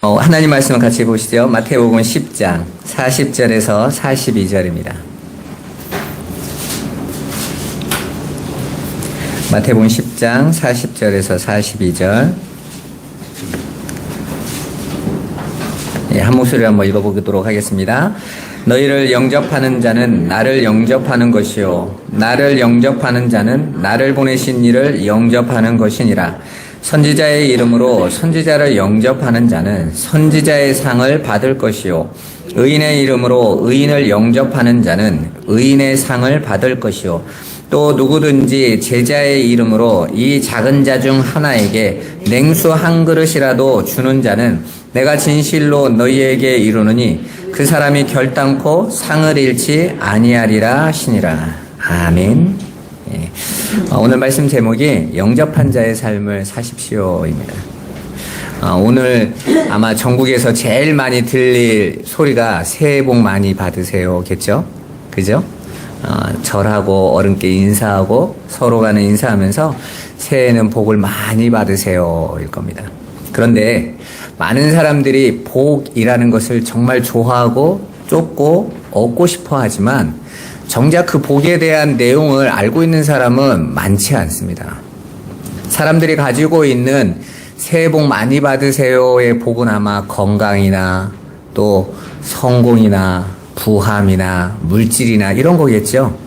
하나님 말씀을 같이 보시죠. 마태복음 10장 40절에서 42절입니다. 마태복음 10장 40절에서 42절. 한 목소리로 한번 읽어보도록 하겠습니다. 너희를 영접하는 자는 나를 영접하는 것이요 나를 영접하는 자는 나를 보내신 이를 영접하는 것이니라. 선지자의 이름으로 선지자를 영접하는 자는 선지자의 상을 받을 것이요 의인의 이름으로 의인을 영접하는 자는 의인의 상을 받을 것이요 또 누구든지 제자의 이름으로 이 작은 자 중 하나에게 냉수 한 그릇이라도 주는 자는 내가 진실로 너희에게 이르노니 그 사람이 결단코 상을 잃지 아니하리라 하시니라. 아멘. 오늘 말씀 제목이 영접한 자의 삶을 사십시오입니다. 오늘 아마 전국에서 제일 많이 들릴 소리가 새해 복 많이 받으세요겠죠? 그죠? 절하고 어른께 인사하고 서로 간에 인사하면서 새해에는 복을 많이 받으세요일 겁니다. 그런데 많은 사람들이 복이라는 것을 정말 좋아하고 쫓고 얻고 싶어 하지만 정작 그 복에 대한 내용을 알고 있는 사람은 많지 않습니다. 사람들이 가지고 있는 새해 복 많이 받으세요의 복은 아마 건강이나 또 성공이나 부함이나 물질이나 이런 거겠죠.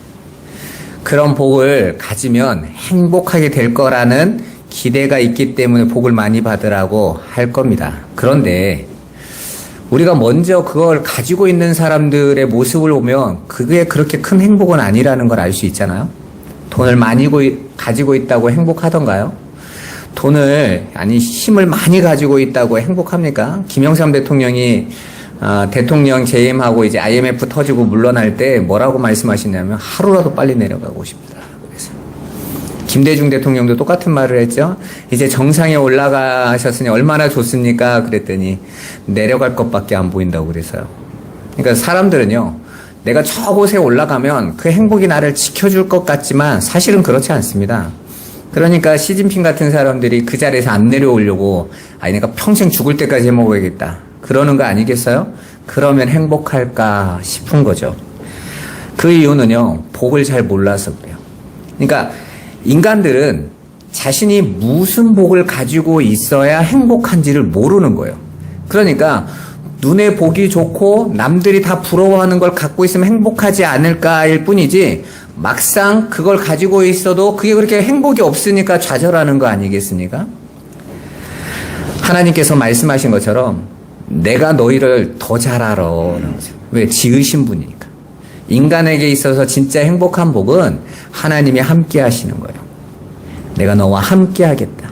그런 복을 가지면 행복하게 될 거라는 기대가 있기 때문에 복을 많이 받으라고 할 겁니다. 그런데 우리가 먼저 그걸 가지고 있는 사람들의 모습을 보면 그게 그렇게 큰 행복은 아니라는 걸 알 수 있잖아요. 돈을 많이 가지고 있다고 행복하던가요? 힘을 많이 가지고 있다고 행복합니까? 김영삼 대통령이 대통령 재임하고 이제 IMF 터지고 물러날 때 뭐라고 말씀하시냐면 하루라도 빨리 내려가고 싶다. 그래서 김대중 대통령도 똑같은 말을 했죠. 이제 정상에 올라가셨으니 얼마나 좋습니까? 그랬더니 내려갈 것밖에 안 보인다고 그래서요. 그러니까 사람들은요, 내가 저곳에 올라가면 그 행복이 나를 지켜줄 것 같지만 사실은 그렇지 않습니다. 그러니까 시진핑 같은 사람들이 그 자리에서 안 내려오려고 내가 평생 죽을 때까지 해먹어야겠다 그러는 거 아니겠어요? 그러면 행복할까 싶은 거죠. 그 이유는요, 복을 잘 몰라서 그래요. 그러니까 인간들은 자신이 무슨 복을 가지고 있어야 행복한지를 모르는 거예요. 그러니까 눈에 복이 좋고 남들이 다 부러워하는 걸 갖고 있으면 행복하지 않을까일 뿐이지 막상 그걸 가지고 있어도 그게 그렇게 행복이 없으니까 좌절하는 거 아니겠습니까? 하나님께서 말씀하신 것처럼 내가 너희를 더 잘 알아. 왜? 지으신 분이니까. 인간에게 있어서 진짜 행복한 복은 하나님이 함께 하시는 거예요. 내가 너와 함께 하겠다.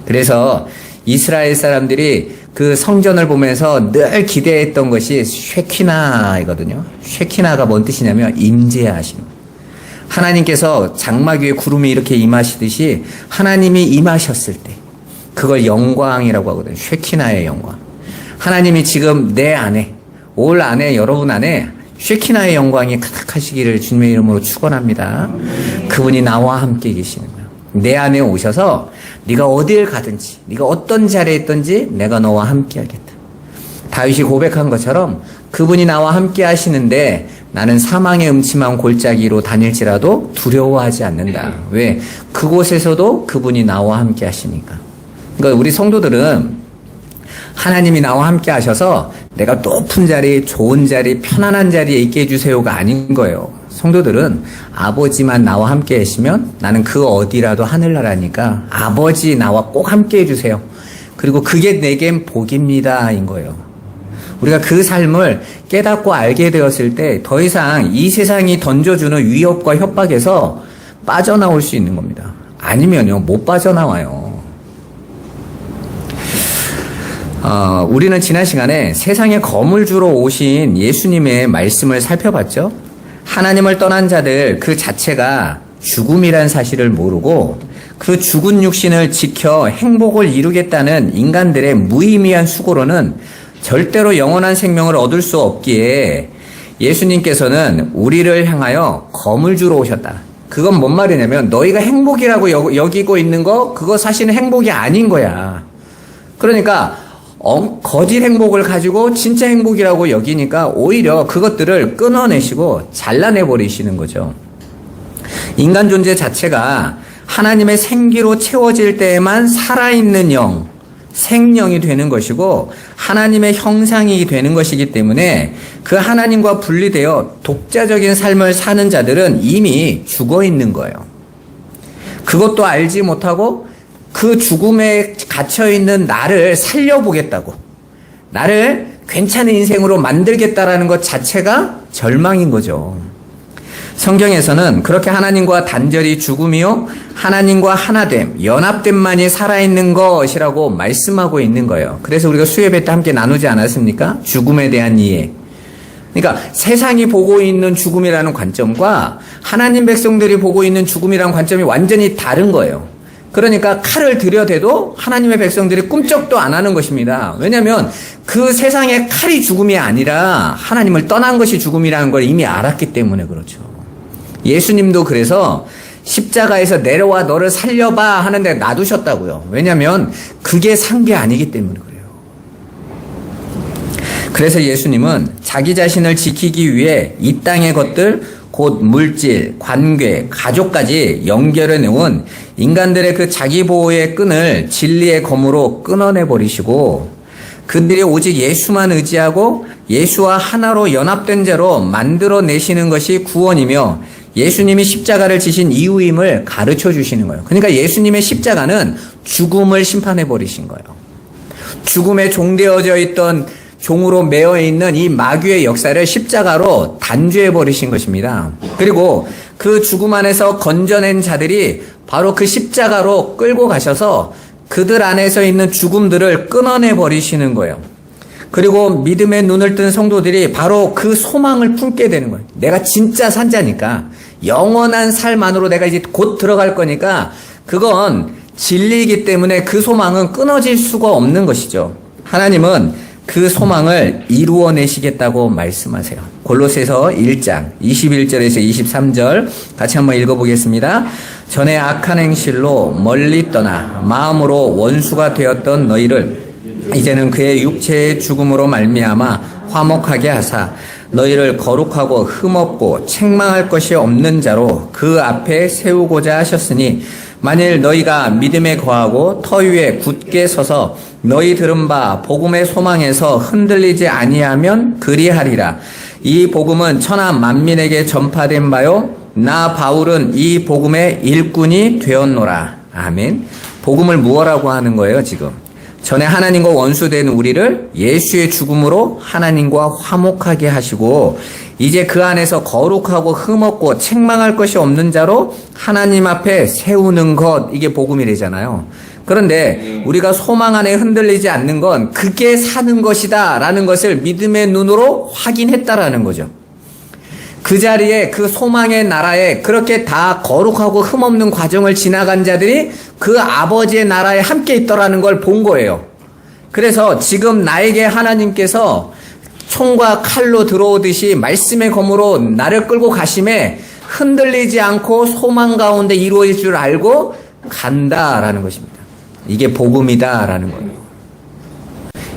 그래서 이스라엘 사람들이 그 성전을 보면서 늘 기대했던 것이 쉐키나이거든요. 쉐키나가 뭔 뜻이냐면 임재하시는 거예요. 하나님께서 장막 위에 구름이 이렇게 임하시듯이 하나님이 임하셨을 때 그걸 영광이라고 하거든요. 쉐키나의 영광. 하나님이 지금 내 안에, 올 안에, 여러분 안에 쉐키나의 영광이 가득하시기를 주님의 이름으로 축원합니다. 그분이 나와 함께 계시는 거예요. 내 안에 오셔서 네가 어딜 가든지, 네가 어떤 자리에 있든지 내가 너와 함께 하겠다. 다윗이 고백한 것처럼 그분이 나와 함께 하시는데 나는 사망의 음침한 골짜기로 다닐지라도 두려워하지 않는다. 왜? 그곳에서도 그분이 나와 함께 하시니까. 그러니까 우리 성도들은 하나님이 나와 함께 하셔서 내가 높은 자리, 좋은 자리, 편안한 자리에 있게 해주세요가 아닌 거예요. 성도들은 아버지만 나와 함께 하시면 나는 그 어디라도 하늘나라니까 아버지 나와 꼭 함께 해주세요. 그리고 그게 내겐 복입니다. 인 거예요. 우리가 그 삶을 깨닫고 알게 되었을 때 더 이상 이 세상이 던져주는 위협과 협박에서 빠져나올 수 있는 겁니다. 아니면요, 못 빠져나와요. 우리는 지난 시간에 세상에 검을 주러 오신 예수님의 말씀을 살펴봤죠. 하나님을 떠난 자들 그 자체가 죽음이란 사실을 모르고 그 죽은 육신을 지켜 행복을 이루겠다는 인간들의 무의미한 수고로는 절대로 영원한 생명을 얻을 수 없기에 예수님께서는 우리를 향하여 검을 주러 오셨다. 그건 뭔 말이냐면 너희가 행복이라고 여기고 있는 거 그거 사실은 행복이 아닌 거야. 그러니까 거짓 행복을 가지고 진짜 행복이라고 여기니까 오히려 그것들을 끊어내시고 잘라내버리시는 거죠. 인간 존재 자체가 하나님의 생기로 채워질 때에만 살아있는 영, 생령이 되는 것이고 하나님의 형상이 되는 것이기 때문에 그 하나님과 분리되어 독자적인 삶을 사는 자들은 이미 죽어 있는 거예요. 그것도 알지 못하고 그 죽음에 갇혀있는 나를 살려보겠다고, 나를 괜찮은 인생으로 만들겠다라는 것 자체가 절망인 거죠. 성경에서는 그렇게 하나님과 단절이 죽음이요 하나님과 하나됨, 연합됨만이 살아있는 것이라고 말씀하고 있는 거예요. 그래서 우리가 수요예배 때 함께 나누지 않았습니까? 죽음에 대한 이해. 그러니까 세상이 보고 있는 죽음이라는 관점과 하나님 백성들이 보고 있는 죽음이라는 관점이 완전히 다른 거예요. 그러니까 칼을 들여대도 하나님의 백성들이 꿈쩍도 안 하는 것입니다. 왜냐하면 그 세상의 칼이 죽음이 아니라 하나님을 떠난 것이 죽음이라는 걸 이미 알았기 때문에 그렇죠. 예수님도 그래서 십자가에서 내려와 너를 살려봐 하는데 놔두셨다고요. 왜냐하면 그게 산 게 아니기 때문에 그래요. 그래서 예수님은 자기 자신을 지키기 위해 이 땅의 것들, 곧 물질, 관계, 가족까지 연결해 놓은 인간들의 그 자기 보호의 끈을 진리의 검으로 끊어내버리시고 그들이 오직 예수만 의지하고 예수와 하나로 연합된 자로 만들어내시는 것이 구원이며 예수님이 십자가를 지신 이유임을 가르쳐 주시는 거예요. 그러니까 예수님의 십자가는 죽음을 심판해 버리신 거예요. 죽음에 종되어져 있던 종으로 매여 있는 이 마귀의 역사를 십자가로 단죄해 버리신 것입니다. 그리고 그 죽음 안에서 건져낸 자들이 바로 그 십자가로 끌고 가셔서 그들 안에서 있는 죽음들을 끊어내 버리시는 거예요. 그리고 믿음의 눈을 뜬 성도들이 바로 그 소망을 품게 되는 거예요. 내가 진짜 산자니까, 영원한 삶 안으로 내가 이제 곧 들어갈 거니까 그건 진리이기 때문에 그 소망은 끊어질 수가 없는 것이죠. 하나님은 그 소망을 이루어내시겠다고 말씀하세요. 골로새서 1장 21절에서 23절 같이 한번 읽어보겠습니다. 전에 악한 행실로 멀리 떠나 마음으로 원수가 되었던 너희를 이제는 그의 육체의 죽음으로 말미암아 화목하게 하사 너희를 거룩하고 흠없고 책망할 것이 없는 자로 그 앞에 세우고자 하셨으니 만일 너희가 믿음에 거하고 터 위에 굳게 서서 너희 들은 바 복음의 소망에서 흔들리지 아니하면 그리하리라. 이 복음은 천하 만민에게 전파된 바요 나 바울은 이 복음의 일꾼이 되었노라. 아멘. 복음을 무엇라고 하는 거예요 지금? 전에 하나님과 원수된 우리를 예수의 죽음으로 하나님과 화목하게 하시고 이제 그 안에서 거룩하고 흠없고 책망할 것이 없는 자로 하나님 앞에 세우는 것, 이게 복음이 되잖아요. 그런데 우리가 소망 안에 흔들리지 않는 건 그게 사는 것이다 라는 것을 믿음의 눈으로 확인했다라는 거죠. 그 자리에 그 소망의 나라에 그렇게 다 거룩하고 흠없는 과정을 지나간 자들이 그 아버지의 나라에 함께 있더라는 걸 본 거예요. 그래서 지금 나에게 하나님께서 총과 칼로 들어오듯이 말씀의 검으로 나를 끌고 가심에 흔들리지 않고 소망 가운데 이루어질 줄 알고 간다라는 것입니다. 이게 복음이다라는 거예요.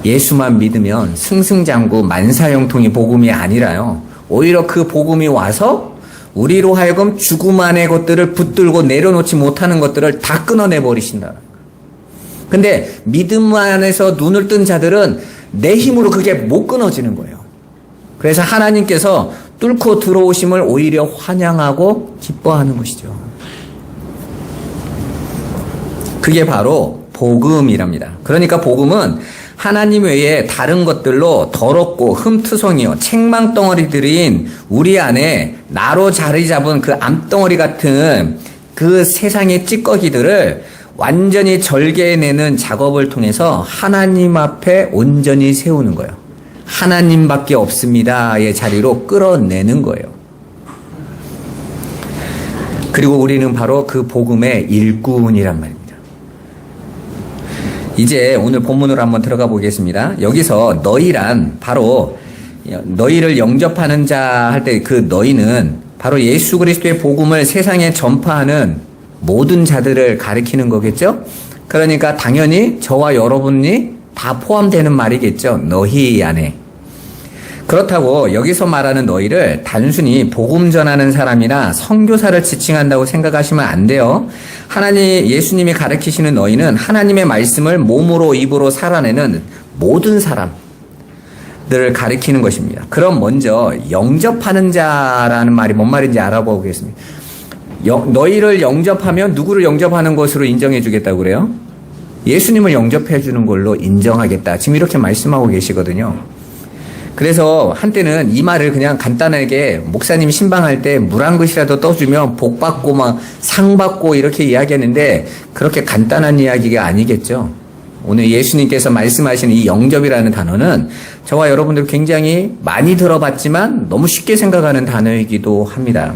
예수만 믿으면 승승장구 만사형통이 복음이 아니라요. 오히려 그 복음이 와서 우리로 하여금 죽음 안의 것들을 붙들고 내려놓지 못하는 것들을 다 끊어내 버리신다. 근데 믿음 안에서 눈을 뜬 자들은 내 힘으로 그게 못 끊어지는 거예요. 그래서 하나님께서 뚫고 들어오심을 오히려 환영하고 기뻐하는 것이죠. 그게 바로 복음이랍니다. 그러니까 복음은 하나님 외에 다른 것들로 더럽고 흠투성이요 책망덩어리들인 우리 안에 나로 자리 잡은 그 암덩어리 같은 그 세상의 찌꺼기들을 완전히 절개해내는 작업을 통해서 하나님 앞에 온전히 세우는 거예요. 하나님밖에 없습니다의 자리로 끌어내는 거예요. 그리고 우리는 바로 그 복음의 일꾼이란 말입니다. 이제 오늘 본문으로 한번 들어가 보겠습니다. 여기서 너희란 바로 너희를 영접하는 자 할 때 그 너희는 바로 예수 그리스도의 복음을 세상에 전파하는 모든 자들을 가리키는 거겠죠? 그러니까 당연히 저와 여러분이 다 포함되는 말이겠죠. 너희 안에. 그렇다고 여기서 말하는 너희를 단순히 복음 전하는 사람이나 선교사를 지칭한다고 생각하시면 안 돼요. 예수님이 가르치시는 너희는 하나님의 말씀을 몸으로 입으로 살아내는 모든 사람들을 가리키는 것입니다. 그럼 먼저 영접하는 자라는 말이 뭔 말인지 알아보겠습니다. 너희를 영접하면 누구를 영접하는 것으로 인정해 주겠다고 그래요? 예수님을 영접해 주는 걸로 인정하겠다. 지금 이렇게 말씀하고 계시거든요. 그래서 한때는 이 말을 그냥 간단하게 목사님이 신방할 때 물 한 그릇이라도 떠주면 복 받고 막 상 받고 이렇게 이야기하는데 그렇게 간단한 이야기가 아니겠죠. 오늘 예수님께서 말씀하시는 이 영접이라는 단어는 저와 여러분들 굉장히 많이 들어봤지만 너무 쉽게 생각하는 단어이기도 합니다.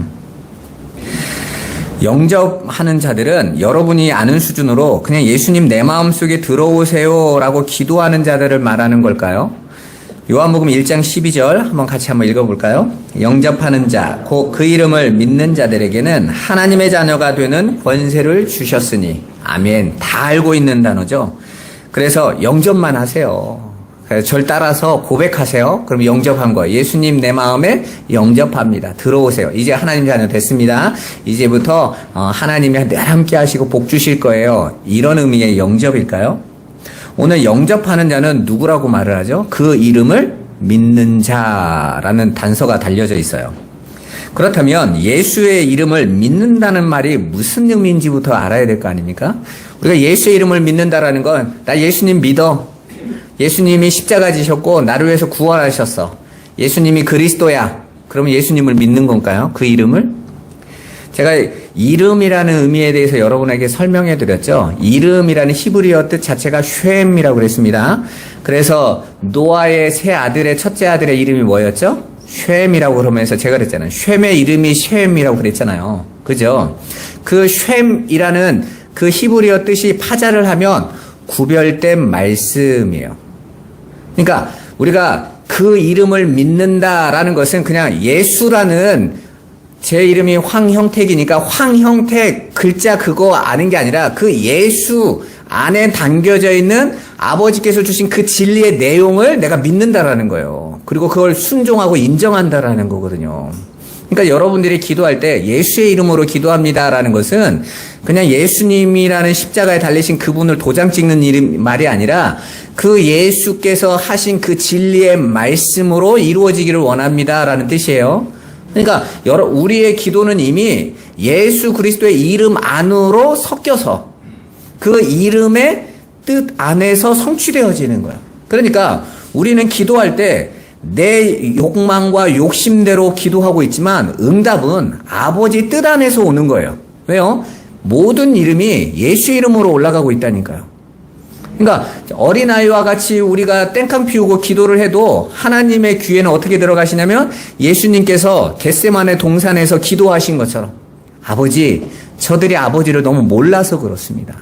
영접하는 자들은 여러분이 아는 수준으로 그냥 예수님 내 마음속에 들어오세요 라고 기도하는 자들을 말하는 걸까요? 요한복음 1장 12절 한번 같이 한번 읽어볼까요? 영접하는 자, 곧 그 이름을 믿는 자들에게는 하나님의 자녀가 되는 권세를 주셨으니. 아멘. 다 알고 있는 단어죠. 그래서 영접만 하세요. 그래서 절 따라서 고백하세요. 그럼 영접한 거예요. 예수님 내 마음에 영접합니다. 들어오세요. 이제 하나님 자녀 됐습니다. 이제부터 하나님이 늘 함께 하시고 복 주실 거예요. 이런 의미의 영접일까요? 오늘 영접하는 자는 누구라고 말을 하죠? 그 이름을 믿는 자라는 단서가 달려져 있어요. 그렇다면 예수의 이름을 믿는다는 말이 무슨 의미인지부터 알아야 될 거 아닙니까? 우리가 예수의 이름을 믿는다라는 건 나 예수님 믿어. 예수님이 십자가 지셨고 나를 위해서 구원하셨어. 예수님이 그리스도야. 그러면 예수님을 믿는 건가요? 그 이름을? 제가 이름이라는 의미에 대해서 여러분에게 설명해 드렸죠. 이름이라는 히브리어 뜻 자체가 쉐임이라고 그랬습니다. 그래서 노아의 세 아들의 첫째 아들의 이름이 뭐였죠? 쉐임이라고 그러면서 제가 그랬잖아요. 쉐임의 이름이 쉐임이라고 그랬잖아요. 그죠? 그 쉐임이라는 그 히브리어 뜻이 파자를 하면 구별된 말씀이에요. 그러니까 우리가 그 이름을 믿는다라는 것은 그냥 예수라는 제 이름이 황형택이니까 황형택 글자 그거 아는 게 아니라 그 예수 안에 담겨져 있는 아버지께서 주신 그 진리의 내용을 내가 믿는다라는 거예요. 그리고 그걸 순종하고 인정한다라는 거거든요. 그러니까 여러분들이 기도할 때 예수의 이름으로 기도합니다라는 것은 그냥 예수님이라는 십자가에 달리신 그분을 도장 찍는 말이 아니라 그 예수께서 하신 그 진리의 말씀으로 이루어지기를 원합니다라는 뜻이에요. 그러니까 우리의 기도는 이미 예수 그리스도의 이름 안으로 섞여서 그 이름의 뜻 안에서 성취되어지는 거야. 그러니까 우리는 기도할 때 내 욕망과 욕심대로 기도하고 있지만 응답은 아버지 뜻 안에서 오는 거예요. 왜요? 모든 이름이 예수의 이름으로 올라가고 있다니까요. 그러니까 어린아이와 같이 우리가 땡깡 피우고 기도를 해도 하나님의 귀에는 어떻게 들어가시냐면 예수님께서 겟세마네 동산에서 기도하신 것처럼 아버지, 저들이 아버지를 너무 몰라서 그렇습니다.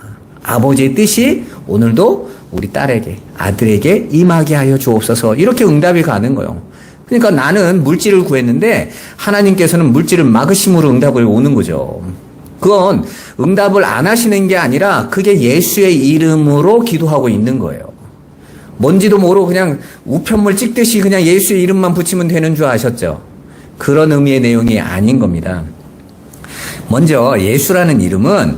아버지의 뜻이 오늘도 우리 딸에게, 아들에게 임하게 하여 주옵소서. 이렇게 응답이 가는 거예요. 그러니까 나는 물질을 구했는데 하나님께서는 물질을 막으심으로 응답을 오는 거죠. 그건 응답을 안 하시는 게 아니라 그게 예수의 이름으로 기도하고 있는 거예요. 뭔지도 모르고 그냥 우편물 찍듯이 그냥 예수의 이름만 붙이면 되는 줄 아셨죠? 그런 의미의 내용이 아닌 겁니다. 먼저 예수라는 이름은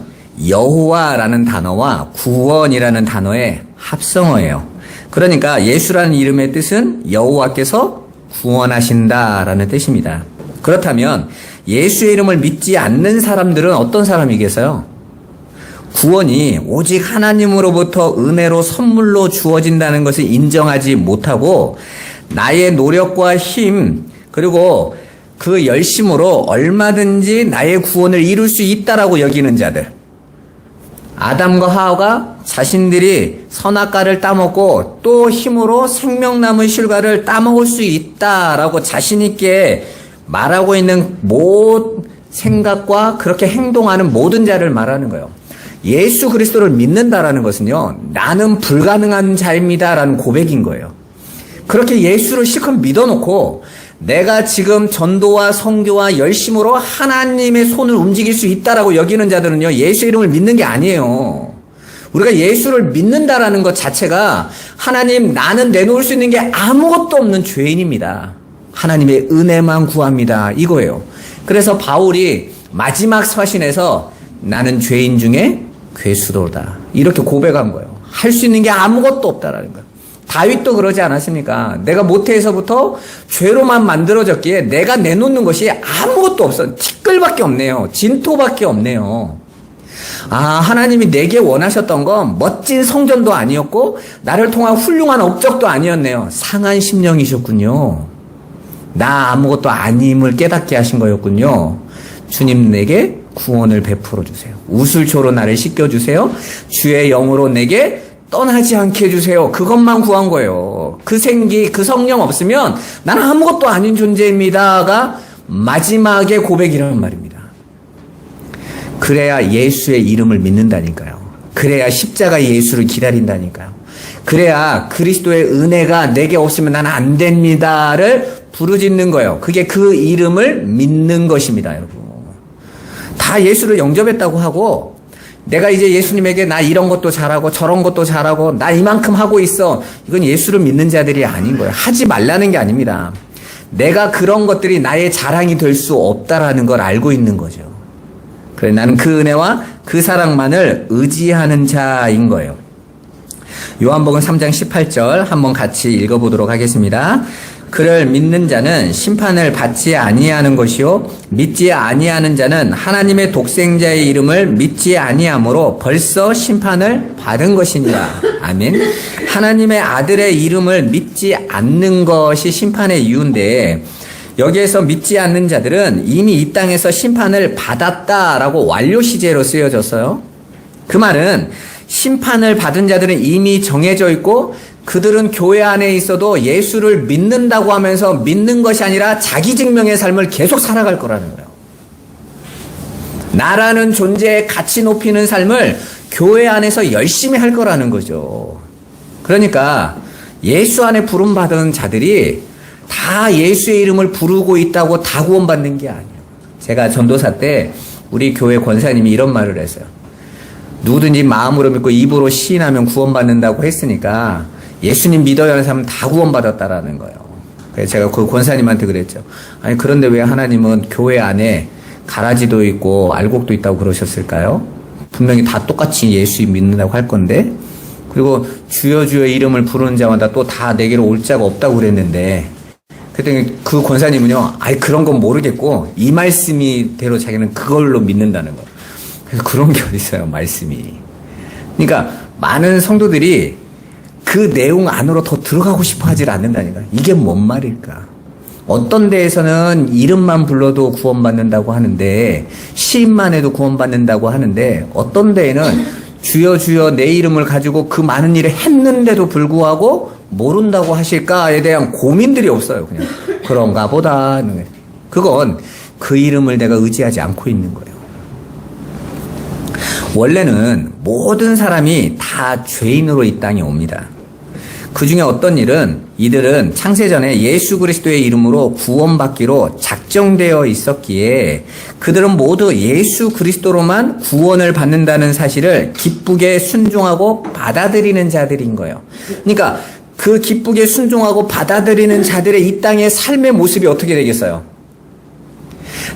여호와라는 단어와 구원이라는 단어의 합성어예요. 그러니까 예수라는 이름의 뜻은 여호와께서 구원하신다라는 뜻입니다. 그렇다면 예수의 이름을 믿지 않는 사람들은 어떤 사람이겠어요? 구원이 오직 하나님으로부터 은혜로 선물로 주어진다는 것을 인정하지 못하고 나의 노력과 힘 그리고 그 열심으로 얼마든지 나의 구원을 이룰 수 있다라고 여기는 자들. 아담과 하와가 자신들이 선악과를 따먹고 또 힘으로 생명나무 실과를 따먹을 수 있다라고 자신 있게 말하고 있는 모든 생각과 그렇게 행동하는 모든 자를 말하는 거예요. 예수 그리스도를 믿는다라는 것은요, 나는 불가능한 자입니다라는 고백인 거예요. 그렇게 예수를 실컷 믿어놓고 내가 지금 전도와 선교와 열심으로 하나님의 손을 움직일 수 있다라고 여기는 자들은요, 예수 이름을 믿는 게 아니에요. 우리가 예수를 믿는다라는 것 자체가 하나님 나는 내놓을 수 있는 게 아무것도 없는 죄인입니다. 하나님의 은혜만 구합니다. 이거예요. 그래서 바울이 마지막 서신에서 나는 죄인 중에 괴수도다. 이렇게 고백한 거예요. 할 수 있는 게 아무것도 없다라는 거예요. 다윗도 그러지 않았습니까? 내가 모태에서부터 죄로만 만들어졌기에 내가 내놓는 것이 아무것도 없어. 티끌밖에 없네요. 진토밖에 없네요. 하나님이 내게 원하셨던 건 멋진 성전도 아니었고 나를 통한 훌륭한 업적도 아니었네요. 상한 심령이셨군요. 나 아무것도 아님을 깨닫게 하신 거였군요. 주님 내게 구원을 베풀어 주세요. 우슬초로 나를 씻겨주세요. 주의 영으로 내게 떠나지 않게 해주세요. 그것만 구한 거예요. 그 생기, 그 성령 없으면 나는 아무것도 아닌 존재입니다가 마지막의 고백이라는 말입니다. 그래야 예수의 이름을 믿는다니까요. 그래야 십자가 예수를 기다린다니까요. 그래야 그리스도의 은혜가 내게 없으면 나는 안 됩니다를 부르짖는 거예요. 그게 그 이름을 믿는 것입니다, 여러분. 다 예수를 영접했다고 하고 내가 이제 예수님에게 나 이런 것도 잘하고 저런 것도 잘하고 나 이만큼 하고 있어. 이건 예수를 믿는 자들이 아닌 거예요. 하지 말라는 게 아닙니다. 내가 그런 것들이 나의 자랑이 될 수 없다라는 걸 알고 있는 거죠. 그래 나는 그 은혜와 그 사랑만을 의지하는 자인 거예요. 요한복음 3장 18절 한번 같이 읽어보도록 하겠습니다. 그를 믿는 자는 심판을 받지 아니하는 것이요 믿지 아니하는 자는 하나님의 독생자의 이름을 믿지 아니하므로 벌써 심판을 받은 것이니라. 아멘. 하나님의 아들의 이름을 믿지 않는 것이 심판의 이유인데 여기에서 믿지 않는 자들은 이미 이 땅에서 심판을 받았다라고 완료 시제로 쓰여졌어요. 그 말은 심판을 받은 자들은 이미 정해져 있고 그들은 교회 안에 있어도 예수를 믿는다고 하면서 믿는 것이 아니라 자기 증명의 삶을 계속 살아갈 거라는 거예요. 나라는 존재의 가치 높이는 삶을 교회 안에서 열심히 할 거라는 거죠. 그러니까 예수 안에 부름받은 자들이 다 예수의 이름을 부르고 있다고 다 구원받는 게 아니에요. 제가 전도사 때 우리 교회 권사님이 이런 말을 했어요. 누구든지 마음으로 믿고 입으로 시인하면 구원받는다고 했으니까 예수님 믿어야 하는 사람은 다 구원받았다라는 거예요. 그래서 제가 그 권사님한테 그랬죠. 아니 그런데 왜 하나님은 교회 안에 가라지도 있고 알곡도 있다고 그러셨을까요? 분명히 다 똑같이 예수 믿는다고 할 건데 그리고 주여 주여 이름을 부르는 자마다 또 다 내게로 올 자가 없다고 그랬는데 그랬더니 그 권사님은요. 아니 그런 건 모르겠고 이 말씀이대로 자기는 그걸로 믿는다는 거예요. 그래서 그런 게 어디 있어요, 말씀이. 그러니까 많은 성도들이 그 내용 안으로 더 들어가고 싶어 하질 않는다니까. 이게 뭔 말일까? 어떤 데에서는 이름만 불러도 구원받는다고 하는데 시인만 해도 구원받는다고 하는데 어떤 데에는 주여 주여 내 이름을 가지고 그 많은 일을 했는데도 불구하고 모른다고 하실까에 대한 고민들이 없어요. 그냥 그런가 보다. 그건 그 이름을 내가 의지하지 않고 있는 거예요. 원래는 모든 사람이 다 죄인으로 이 땅에 옵니다. 그 중에 어떤 일은 이들은 창세전에 예수 그리스도의 이름으로 구원받기로 작정되어 있었기에 그들은 모두 예수 그리스도로만 구원을 받는다는 사실을 기쁘게 순종하고 받아들이는 자들인 거예요. 그러니까 그 기쁘게 순종하고 받아들이는 자들의 이 땅의 삶의 모습이 어떻게 되겠어요?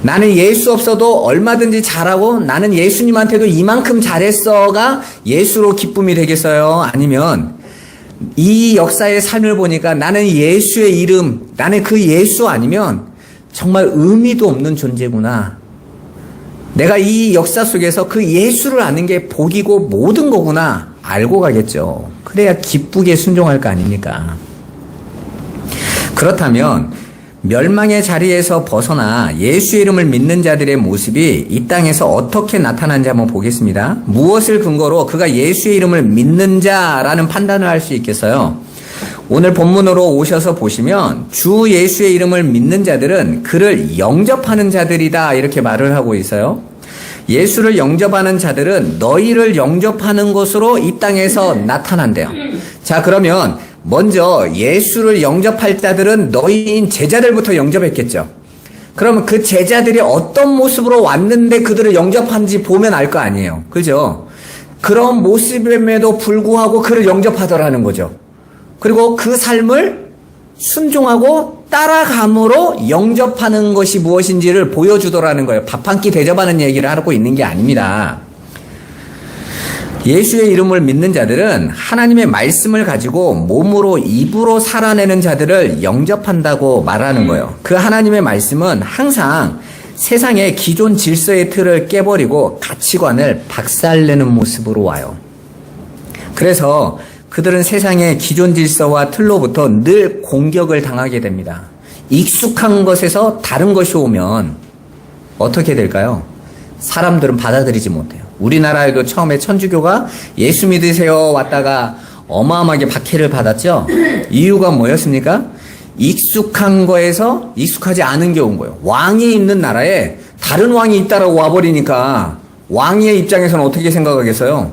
나는 예수 없어도 얼마든지 잘하고 나는 예수님한테도 이만큼 잘했어가 예수로 기쁨이 되겠어요? 아니면 이 역사의 삶을 보니까 나는 예수의 이름, 나는 그 예수 아니면 정말 의미도 없는 존재구나. 내가 이 역사 속에서 그 예수를 아는 게 복이고 모든 거구나 알고 가겠죠. 그래야 기쁘게 순종할 거 아닙니까? 그렇다면 멸망의 자리에서 벗어나 예수의 이름을 믿는 자들의 모습이 이 땅에서 어떻게 나타나는지 한번 보겠습니다. 무엇을 근거로 그가 예수의 이름을 믿는 자라는 판단을 할 수 있겠어요? 오늘 본문으로 오셔서 보시면 주 예수의 이름을 믿는 자들은 그를 영접하는 자들이다 이렇게 말을 하고 있어요. 예수를 영접하는 자들은 너희를 영접하는 것으로 이 땅에서 나타난대요. 자, 그러면 먼저 예수를 영접할 자들은 너희인 제자들부터 영접했겠죠. 그러면 그 제자들이 어떤 모습으로 왔는데 그들을 영접한지 보면 알 거 아니에요. 그죠? 그런 모습임에도 불구하고 그를 영접하더라는 거죠. 그리고 그 삶을 순종하고 따라감으로 영접하는 것이 무엇인지를 보여주더라는 거예요. 밥 한 끼 대접하는 얘기를 하고 있는 게 아닙니다. 예수의 이름을 믿는 자들은 하나님의 말씀을 가지고 몸으로 입으로 살아내는 자들을 영접한다고 말하는 거예요. 그 하나님의 말씀은 항상 세상의 기존 질서의 틀을 깨버리고 가치관을 박살내는 모습으로 와요. 그래서 그들은 세상의 기존 질서와 틀로부터 늘 공격을 당하게 됩니다. 익숙한 것에서 다른 것이 오면 어떻게 될까요? 사람들은 받아들이지 못해요. 우리나라에도 처음에 천주교가 예수 믿으세요 왔다가 어마어마하게 박해를 받았죠. 이유가 뭐였습니까? 익숙한 거에서 익숙하지 않은 게 온 거예요. 왕이 있는 나라에 다른 왕이 있다라고 와버리니까 왕의 입장에서는 어떻게 생각하겠어요?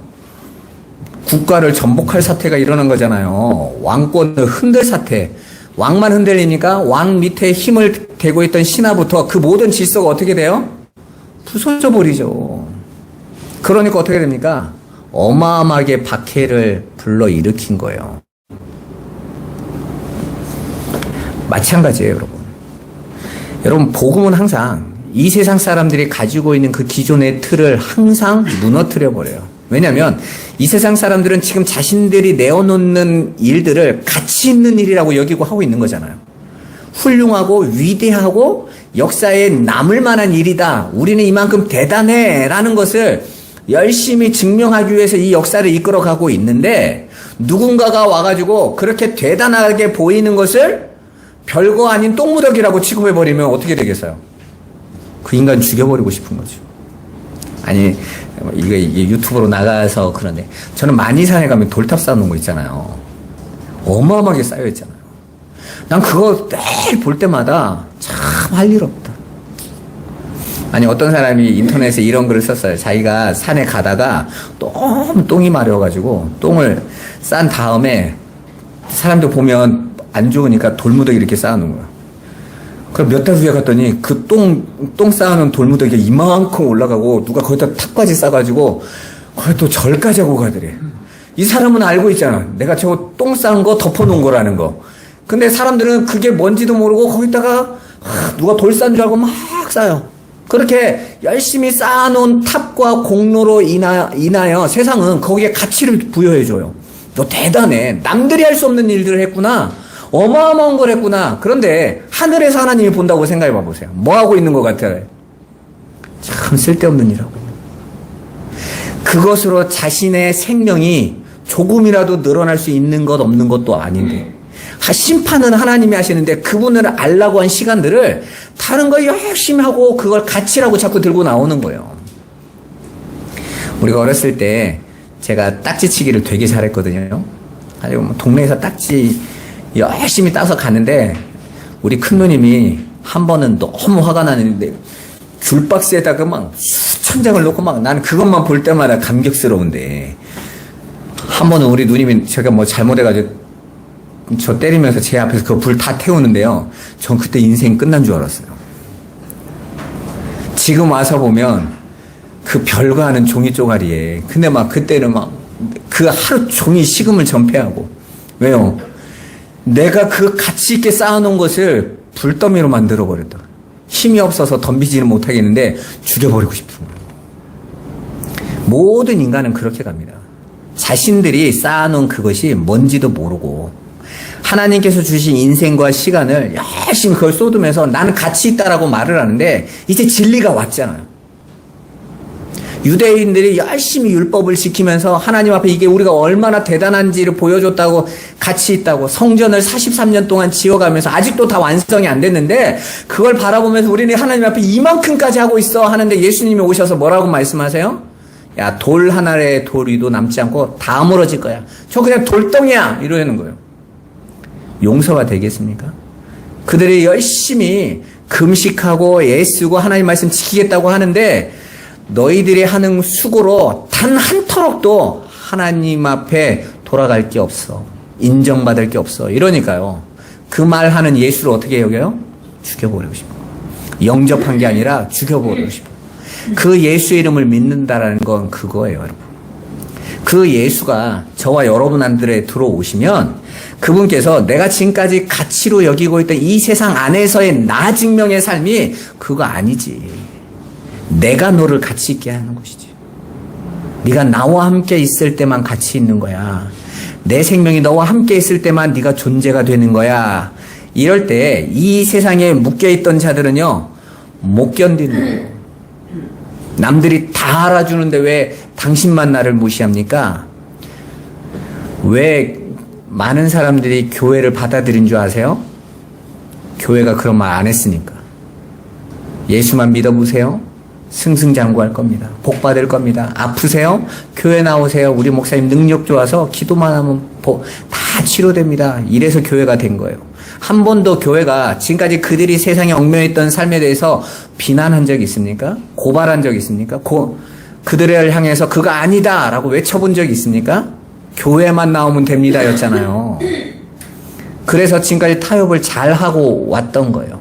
국가를 전복할 사태가 일어난 거잖아요. 왕권을 흔들 사태. 왕만 흔들리니까 왕 밑에 힘을 대고 있던 신하부터 그 모든 질서가 어떻게 돼요? 부서져 버리죠. 그러니까 어떻게 됩니까? 어마어마하게 박해를 불러일으킨 거예요. 마찬가지예요, 여러분. 여러분, 복음은 항상 이 세상 사람들이 가지고 있는 그 기존의 틀을 항상 무너뜨려 버려요. 왜냐하면 이 세상 사람들은 지금 자신들이 내어놓는 일들을 가치 있는 일이라고 여기고 하고 있는 거잖아요. 훌륭하고 위대하고 역사에 남을 만한 일이다. 우리는 이만큼 대단해 라는 것을 열심히 증명하기 위해서 이 역사를 이끌어가고 있는데 누군가가 와가지고 그렇게 대단하게 보이는 것을 별거 아닌 똥무더기라고 취급해버리면 어떻게 되겠어요? 그 인간 죽여버리고 싶은 거죠. 아니, 이게 유튜브로 나가서 그런데 저는 만이산에 가면 돌탑 쌓아놓은 거 있잖아요. 어마어마하게 쌓여있잖아요. 난 그거 매일 볼 때마다 참 할 일 없다. 아니, 어떤 사람이 인터넷에 이런 글을 썼어요. 자기가 산에 가다가 너무 똥이 마려워가지고 똥을 싼 다음에 사람들 보면 안 좋으니까 돌무더기 이렇게 쌓아놓은 거야. 그럼 몇 달 후에 갔더니 그 똥 쌓아놓은 돌무더기가 이만큼 올라가고 누가 거기다 탑까지 싸가지고 거기 또 절까지 하고 가더래. 이 사람은 알고 있잖아. 내가 저거 똥 쌓은 거 덮어놓은 거라는 거. 근데 사람들은 그게 뭔지도 모르고 거기다가 누가 돌 쌓은 줄 알고 막 쌓아요. 그렇게 열심히 쌓아놓은 탑과 공로로 인하여 세상은 거기에 가치를 부여해줘요. 너 대단해. 남들이 할 수 없는 일들을 했구나. 어마어마한 걸 했구나. 그런데 하늘에서 하나님이 본다고 생각해 봐보세요. 뭐 하고 있는 것 같아요? 참 쓸데없는 일 하고 있는 거예요. 그것으로 자신의 생명이 조금이라도 늘어날 수 있는 것 없는 것도 아닌데 심판은 하나님이 하시는데 그분을 알라고 한 시간들을 다른 거 열심히 하고 그걸 가치라고 자꾸 들고 나오는 거예요. 우리가 어렸을 때 제가 딱지치기를 되게 잘했거든요. 아주 동네에서 딱지 열심히 따서 갔는데 우리 큰누님이 한 번은 너무 화가 나는데 귤박스에다가 막 수천 장을 놓고 막 나는 그것만 볼 때마다 감격스러운데 한 번은 우리 누님이 제가 뭐 잘못해가지고 저 때리면서 제 앞에서 그 불 다 태우는데요. 전 그때 인생 끝난 줄 알았어요. 지금 와서 보면 그 별거 하는 종이 쪼가리에 근데 막 그때는 막 그 하루 종일 식음을 전폐하고 왜요? 내가 그 가치 있게 쌓아놓은 것을 불더미로 만들어버렸다. 힘이 없어서 덤비지는 못하겠는데 죽여버리고 싶은 거예요. 모든 인간은 그렇게 갑니다. 자신들이 쌓아놓은 그것이 뭔지도 모르고 하나님께서 주신 인생과 시간을 열심히 그걸 쏟으면서 나는 가치 있다라고 말을 하는데 이제 진리가 왔잖아요. 유대인들이 열심히 율법을 지키면서 하나님 앞에 이게 우리가 얼마나 대단한지를 보여줬다고 가치 있다고 성전을 43년 동안 지어가면서 아직도 다 완성이 안 됐는데 그걸 바라보면서 우리는 하나님 앞에 이만큼까지 하고 있어 하는데 예수님이 오셔서 뭐라고 말씀하세요? 야, 돌 하나에 돌 위도 남지 않고 다 무너질 거야. 저 그냥 돌덩이야 이러는 거예요. 용서가 되겠습니까? 그들이 열심히 금식하고 애쓰고 하나님 말씀 지키겠다고 하는데 너희들이 하는 수고로 단 한 터럭도 하나님 앞에 돌아갈 게 없어. 인정받을 게 없어. 이러니까요. 그 말하는 예수를 어떻게 여겨요? 죽여버리고 싶어. 영접한 게 아니라 죽여버리고 싶어. 그 예수의 이름을 믿는다라는 건 그거예요, 여러분. 그 예수가 저와 여러분한테 들어오시면 그분께서 내가 지금까지 가치로 여기고 있던 이 세상 안에서의 나 증명의 삶이 그거 아니지. 내가 너를 가치 있게 하는 것이지. 네가 나와 함께 있을 때만 가치 있는 거야. 내 생명이 너와 함께 있을 때만 네가 존재가 되는 거야. 이럴 때 이 세상에 묶여있던 자들은요, 못 견디는 거예요. 남들이 다 알아주는데 왜 당신만 나를 무시합니까? 왜 많은 사람들이 교회를 받아들인 줄 아세요? 교회가 그런 말 안 했으니까. 예수만 믿어보세요. 승승장구할 겁니다. 복 받을 겁니다. 아프세요? 교회 나오세요. 우리 목사님 능력 좋아서 기도만 하면 다 치료됩니다. 이래서 교회가 된 거예요. 한 번도 교회가 지금까지 그들이 세상에 얽매여있던 삶에 대해서 비난한 적이 있습니까? 고발한 적이 있습니까? 그들을 향해서 그거 아니다 라고 외쳐본 적이 있습니까? 교회만 나오면 됩니다 였잖아요. 그래서 지금까지 타협을 잘하고 왔던 거예요.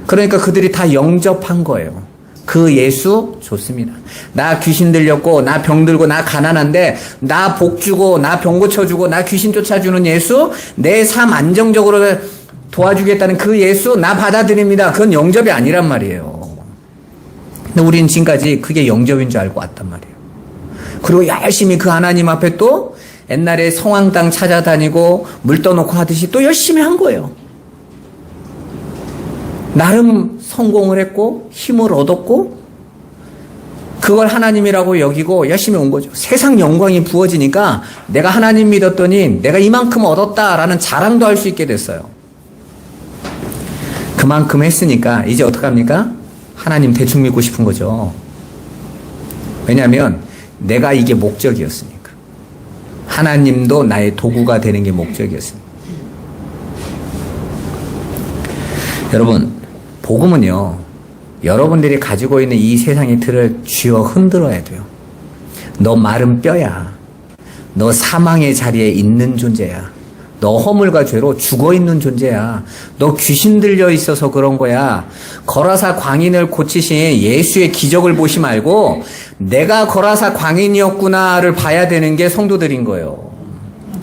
그러니까 그들이 다 영접한 거예요. 그 예수 좋습니다. 나 귀신 들렸고 나 병 들고 나 가난한데 나 복 주고 나 병 고쳐주고 나 귀신 쫓아주는 예수, 내 삶 안정적으로 도와주겠다는 그 예수 나 받아들입니다. 그건 영접이 아니란 말이에요. 근데 우리는 지금까지 그게 영접인 줄 알고 왔단 말이에요. 그리고 열심히 그 하나님 앞에 또 옛날에 성황당 찾아다니고 물 떠놓고 하듯이 또 열심히 한 거예요. 나름 성공을 했고 힘을 얻었고 그걸 하나님이라고 여기고 열심히 온 거죠. 세상 영광이 부어지니까 내가 하나님 믿었더니 내가 이만큼 얻었다라는 자랑도 할 수 있게 됐어요. 그만큼 했으니까 이제 어떡합니까? 하나님 대충 믿고 싶은 거죠. 왜냐하면 내가 이게 목적이었으니까. 하나님도 나의 도구가 되는 게 목적이었습니다. 여러분, 복음은요, 여러분들이 가지고 있는 이 세상의 틀을 쥐어 흔들어야 돼요. 너 마른 뼈야. 너 사망의 자리에 있는 존재야. 너 허물과 죄로 죽어있는 존재야. 너 귀신 들려 있어서 그런 거야. 거라사 광인을 고치신 예수의 기적을 보시 말고 내가 거라사 광인이었구나를 봐야 되는 게 성도들인 거예요.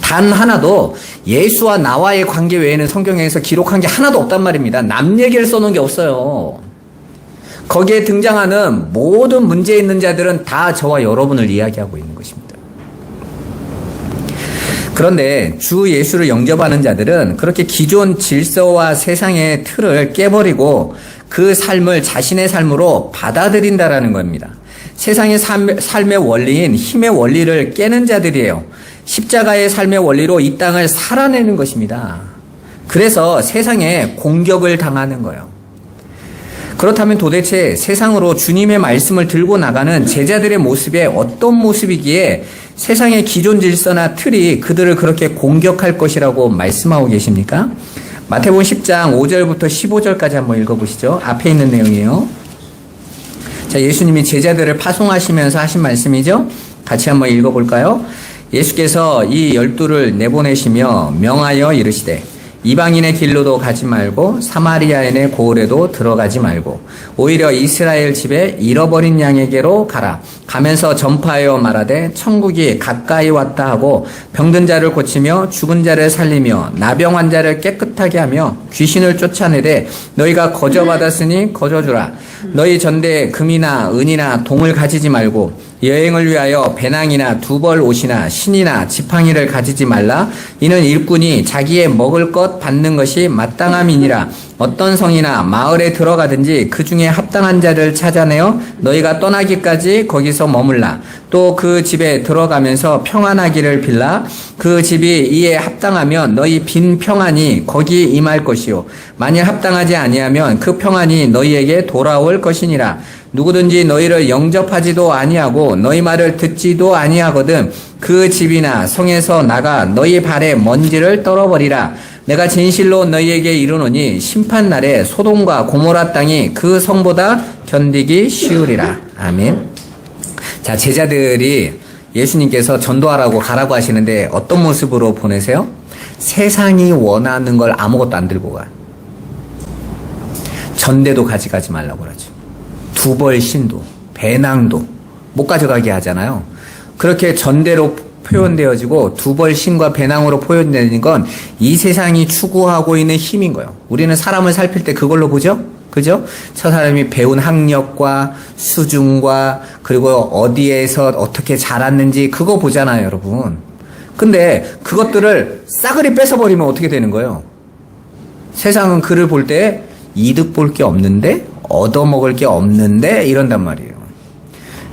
단 하나도 예수와 나와의 관계 외에는 성경에서 기록한 게 하나도 없단 말입니다. 남 얘기를 써놓은 게 없어요. 거기에 등장하는 모든 문제 있는 자들은 다 저와 여러분을 이야기하고 있는 것입니다. 그런데 주 예수를 영접하는 자들은 그렇게 기존 질서와 세상의 틀을 깨버리고 그 삶을 자신의 삶으로 받아들인다라는 겁니다. 세상의 삶의 원리인 힘의 원리를 깨는 자들이에요. 십자가의 삶의 원리로 이 땅을 살아내는 것입니다. 그래서 세상에 공격을 당하는 거예요. 그렇다면 도대체 세상으로 주님의 말씀을 들고 나가는 제자들의 모습이 어떤 모습이기에 세상의 기존 질서나 틀이 그들을 그렇게 공격할 것이라고 말씀하고 계십니까? 마태복음 10장 5절부터 15절까지 한번 읽어보시죠. 앞에 있는 내용이에요. 자, 예수님이 제자들을 파송하시면서 하신 말씀이죠. 같이 한번 읽어볼까요? 예수께서 이 12를 내보내시며 명하여 이르시되 이방인의 길로도 가지 말고 사마리아인의 고을에도 들어가지 말고 오히려 이스라엘 집에 잃어버린 양에게로 가라. 가면서 전파하여 말하되 천국이 가까이 왔다 하고 병든 자를 고치며 죽은 자를 살리며 나병 환자를 깨끗하게 하며 귀신을 쫓아내되 너희가 거저받았으니 거저주라. 너희 전대에 금이나 은이나 동을 가지지 말고 여행을 위하여 배낭이나 두벌 옷이나 신이나 지팡이를 가지지 말라. 이는 일꾼이 자기의 먹을 것 받는 것이 마땅함이니라. 어떤 성이나 마을에 들어가든지 그 중에 합당한 자를 찾아내어 너희가 떠나기까지 거기서 머물라. 또 그 집에 들어가면서 평안하기를 빌라. 그 집이 이에 합당하면 너희 빈 평안이 거기 임할 것이요 만일 합당하지 아니하면 그 평안이 너희에게 돌아올 것이니라. 누구든지 너희를 영접하지도 아니하고 너희 말을 듣지도 아니하거든 그 집이나 성에서 나가 너희 발에 먼지를 떨어버리라. 내가 진실로 너희에게 이르노니 심판날에 소돔과 고모라 땅이 그 성보다 견디기 쉬우리라. 아멘. 자, 제자들이 예수님께서 전도하라고 가라고 하시는데 어떤 모습으로 보내세요? 세상이 원하는 걸 아무것도 안 들고 가. 전대도 가져가지 말라고 그러죠. 두벌 신도, 배낭도 못 가져가게 하잖아요. 그렇게 전대로 표현되어지고 두벌 신과 배낭으로 표현되는 건 이 세상이 추구하고 있는 힘인 거예요. 우리는 사람을 살필 때 그걸로 보죠? 그죠? 저 사람이 배운 학력과 수준과 그리고 어디에서 어떻게 자랐는지 그거 보잖아요, 여러분. 근데 그것들을 싸그리 뺏어버리면 어떻게 되는 거예요? 세상은 그를 볼 때 이득 볼 게 없는데, 얻어먹을 게 없는데 이런단 말이에요.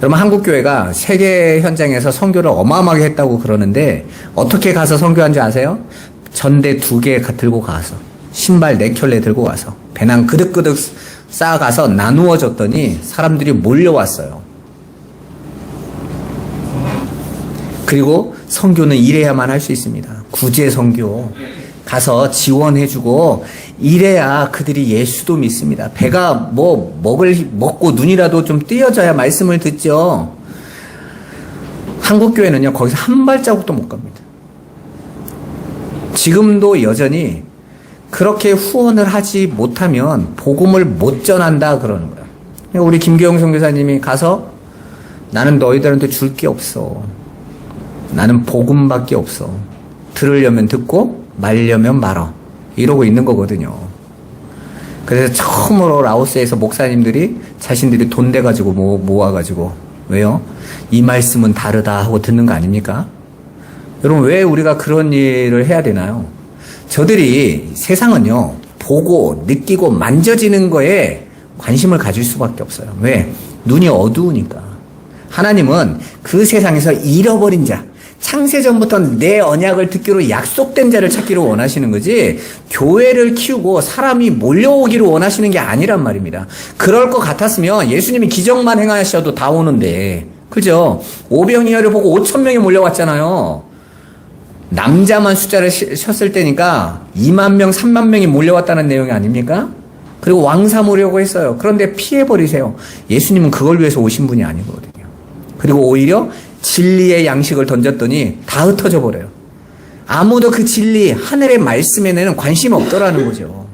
여러분, 한국교회가 세계 현장에서 선교를 어마어마하게 했다고 그러는데 어떻게 가서 선교한 줄 아세요? 전대 2개 들고 가서, 신발 4켤레 들고 가서, 배낭 그득그득 쌓아가서 나누어 줬더니 사람들이 몰려왔어요. 그리고 선교는 이래야만 할 수 있습니다. 구제 선교. 가서 지원해주고 이래야 그들이 예수도 믿습니다. 배가 먹고 눈이라도 좀 띄어져야 말씀을 듣죠. 한국교회는요, 거기서 한 발자국도 못 갑니다. 지금도 여전히 그렇게 후원을 하지 못하면 복음을 못 전한다 그러는 거예요. 우리 김교영 선교사님이 가서 나는 너희들한테 줄 게 없어. 나는 복음밖에 없어. 들으려면 듣고 말려면 말어. 이러고 있는 거거든요. 그래서 처음으로 라오스에서 목사님들이 자신들이 돈 대가지고 모아가지고, 왜요? 이 말씀은 다르다 하고 듣는 거 아닙니까? 여러분, 왜 우리가 그런 일을 해야 되나요? 저들이 세상은요, 보고 느끼고 만져지는 거에 관심을 가질 수밖에 없어요. 왜? 눈이 어두우니까. 하나님은 그 세상에서 잃어버린 자, 창세전부터 내 언약을 듣기로 약속된 자를 찾기를 원하시는 거지, 교회를 키우고 사람이 몰려오기를 원하시는 게 아니란 말입니다. 그럴 것 같았으면 예수님이 기적만 행하셔도 다 오는데, 그죠? 오병이어를 보고 5,000명이 몰려왔잖아요. 남자만 숫자를 셨을 때니까 2만 명, 3만 명이 몰려왔다는 내용이 아닙니까? 그리고 왕사모려고 했어요. 그런데 피해버리세요. 예수님은 그걸 위해서 오신 분이 아니거든요. 그리고 오히려 진리의 양식을 던졌더니 다 흩어져 버려요. 아무도 그 진리, 하늘의 말씀에는 관심이 없더라는 거죠.